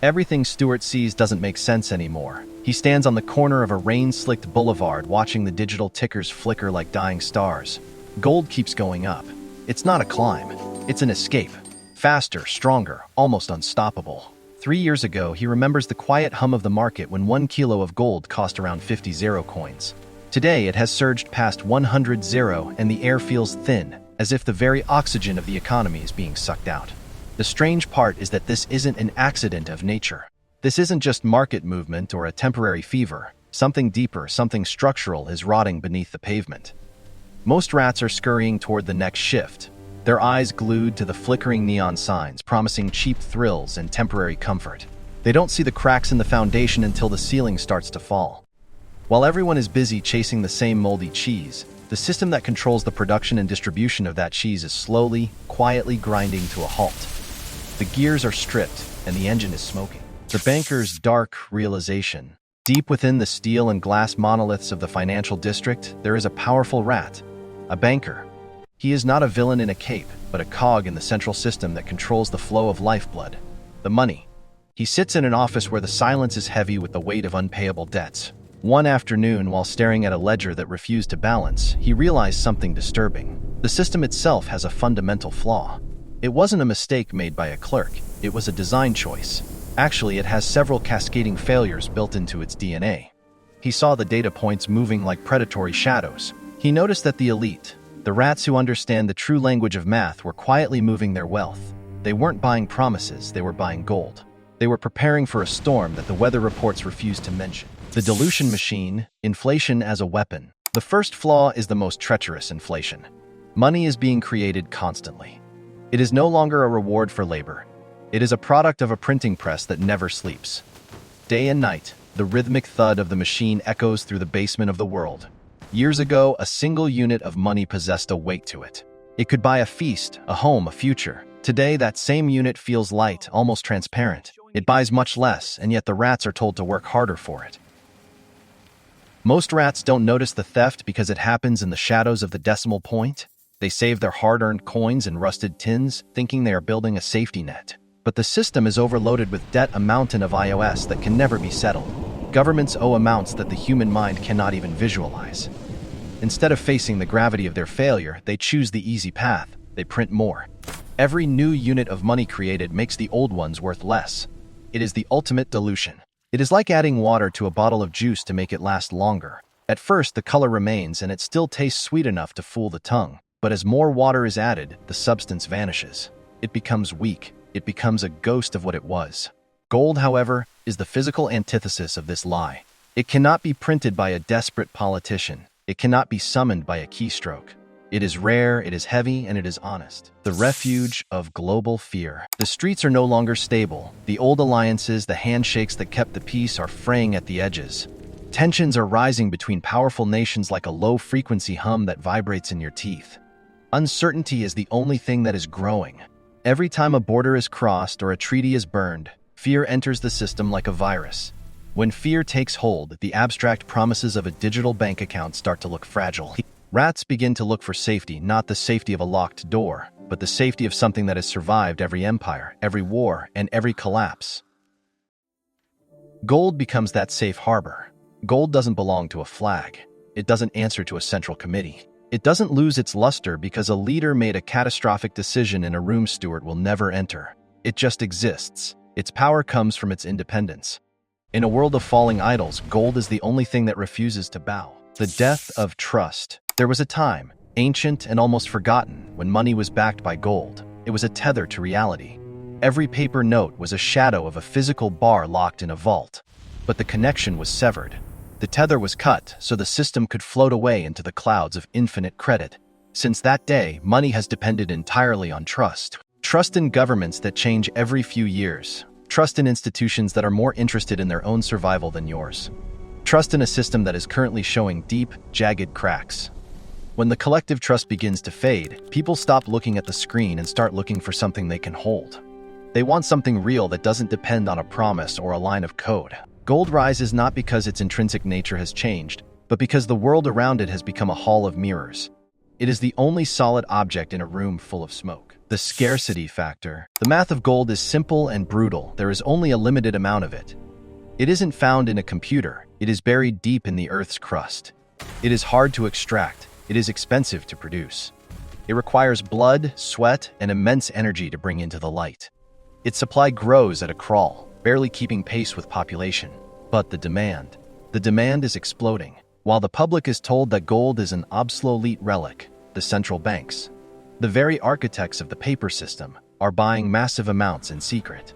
Everything Stewart sees doesn't make sense anymore. He stands on the corner of a rain-slicked boulevard watching the digital tickers flicker like dying stars. Gold keeps going up. It's not a climb. It's an escape. Faster, stronger, almost unstoppable. 3 years ago, he remembers the quiet hum of the market when 1 kilo of gold cost around 50 zero coins. Today, it has surged past 100 zero and the air feels thin, as if the very oxygen of the economy is being sucked out. The strange part is that this isn't an accident of nature. This isn't just market movement or a temporary fever. Something deeper, something structural is rotting beneath the pavement. Most rats are scurrying toward the next shift, their eyes glued to the flickering neon signs, promising cheap thrills and temporary comfort. They don't see the cracks in the foundation until the ceiling starts to fall. While everyone is busy chasing the same moldy cheese, the system that controls the production and distribution of that cheese is slowly, quietly grinding to a halt. The gears are stripped, and the engine is smoking. The banker's dark realization. Deep within the steel and glass monoliths of the financial district, there is a powerful rat, a banker. He is not a villain in a cape, but a cog in the central system that controls the flow of lifeblood, the money. He sits in an office where the silence is heavy with the weight of unpayable debts. One afternoon, while staring at a ledger that refused to balance, he realized something disturbing. The system itself has a fundamental flaw. It wasn't a mistake made by a clerk, it was a design choice. Actually, it has several cascading failures built into its DNA. He saw the data points moving like predatory shadows. He noticed that the elite, the rats who understand the true language of math, were quietly moving their wealth. They weren't buying promises, they were buying gold. They were preparing for a storm that the weather reports refused to mention. The dilution machine, inflation as a weapon. The first flaw is the most treacherous inflation. Money is being created constantly. It is no longer a reward for labor. It is a product of a printing press that never sleeps. Day and night, the rhythmic thud of the machine echoes through the basement of the world. Years ago, a single unit of money possessed a weight to it. It could buy a feast, a home, a future. Today, that same unit feels light, almost transparent. It buys much less, and yet the rats are told to work harder for it. Most rats don't notice the theft because it happens in the shadows of the decimal point. They save their hard-earned coins in rusted tins, thinking they are building a safety net. But the system is overloaded with debt, a mountain of iOS that can never be settled. Governments owe amounts that the human mind cannot even visualize. Instead of facing the gravity of their failure, they choose the easy path. They print more. Every new unit of money created makes the old ones worth less. It is the ultimate dilution. It is like adding water to a bottle of juice to make it last longer. At first, the color remains and it still tastes sweet enough to fool the tongue. But as more water is added, the substance vanishes. It becomes weak. It becomes a ghost of what it was. Gold, however, is the physical antithesis of this lie. It cannot be printed by a desperate politician. It cannot be summoned by a keystroke. It is rare, it is heavy, and it is honest. The refuge of global fear. The streets are no longer stable. The old alliances, the handshakes that kept the peace, are fraying at the edges. Tensions are rising between powerful nations like a low-frequency hum that vibrates in your teeth. Uncertainty is the only thing that is growing. Every time a border is crossed or a treaty is burned, fear enters the system like a virus. When fear takes hold, the abstract promises of a digital bank account start to look fragile. Rats begin to look for safety, not the safety of a locked door, but the safety of something that has survived every empire, every war, and every collapse. Gold becomes that safe harbor. Gold doesn't belong to a flag. It doesn't answer to a central committee. It doesn't lose its luster because a leader made a catastrophic decision in a room Stewart will never enter. It just exists. Its power comes from its independence. In a world of falling idols, gold is the only thing that refuses to bow. The death of trust. There was a time, ancient and almost forgotten, when money was backed by gold. It was a tether to reality. Every paper note was a shadow of a physical bar locked in a vault. But the connection was severed. The tether was cut so the system could float away into the clouds of infinite credit. Since that day, money has depended entirely on trust. Trust in governments that change every few years. Trust in institutions that are more interested in their own survival than yours. Trust in a system that is currently showing deep, jagged cracks. When the collective trust begins to fade, people stop looking at the screen and start looking for something they can hold. They want something real that doesn't depend on a promise or a line of code. Gold rises not because its intrinsic nature has changed, but because the world around it has become a hall of mirrors. It is the only solid object in a room full of smoke. The scarcity factor. The math of gold is simple and brutal. There is only a limited amount of it. It isn't found in a computer. It is buried deep in the Earth's crust. It is hard to extract. It is expensive to produce. It requires blood, sweat, and immense energy to bring into the light. Its supply grows at a crawl, barely keeping pace with population. But the demand is exploding. While the public is told that gold is an obsolete relic, the central banks, the very architects of the paper system, are buying massive amounts in secret.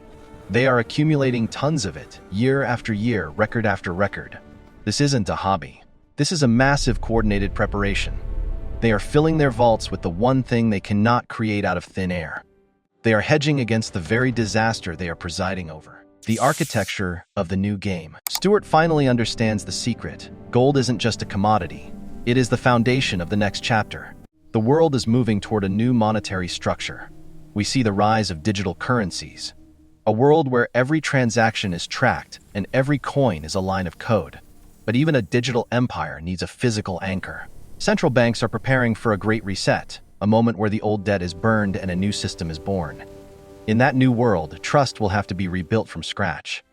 They are accumulating tons of it, year after year, record after record. This isn't a hobby. This is a massive coordinated preparation. They are filling their vaults with the one thing they cannot create out of thin air. They are hedging against the very disaster they are presiding over. The architecture of the new game. Stuart finally understands the secret. Gold isn't just a commodity. It is the foundation of the next chapter. The world is moving toward a new monetary structure. We see the rise of digital currencies. A world where every transaction is tracked and every coin is a line of code. But even a digital empire needs a physical anchor. Central banks are preparing for a great reset, a moment where the old debt is burned and a new system is born. In that new world, trust will have to be rebuilt from scratch.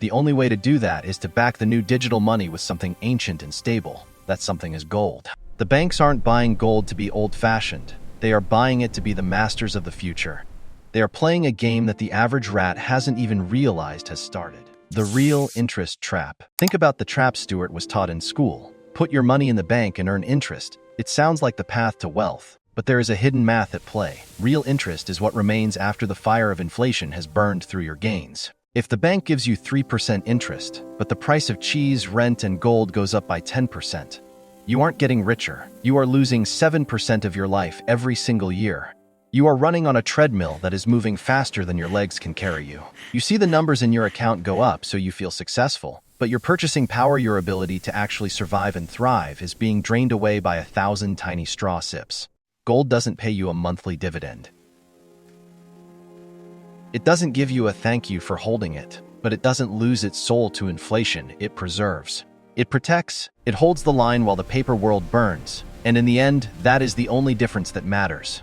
The only way to do that is to back the new digital money with something ancient and stable. That something is gold. The banks aren't buying gold to be old-fashioned. They are buying it to be the masters of the future. They are playing a game that the average rat hasn't even realized has started. The real interest trap. Think about the trap Stuart was taught in school. Put your money in the bank and earn interest. It sounds like the path to wealth, but there is a hidden math at play. Real interest is what remains after the fire of inflation has burned through your gains. If the bank gives you 3% interest, but the price of cheese, rent, and gold goes up by 10%, you aren't getting richer. You are losing 7% of your life every single year. You are running on a treadmill that is moving faster than your legs can carry you. You see the numbers in your account go up, so you feel successful. But your purchasing power, your ability to actually survive and thrive, is being drained away by 1,000 tiny straw sips. Gold doesn't pay you a monthly dividend. It doesn't give you a thank you for holding it, but it doesn't lose its soul to inflation. It preserves. It protects. It holds the line while the paper world burns. And in the end, that is the only difference that matters.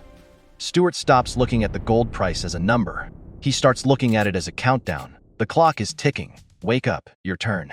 Stuart stops looking at the gold price as a number. He starts looking at it as a countdown. The clock is ticking. Wake up, your turn.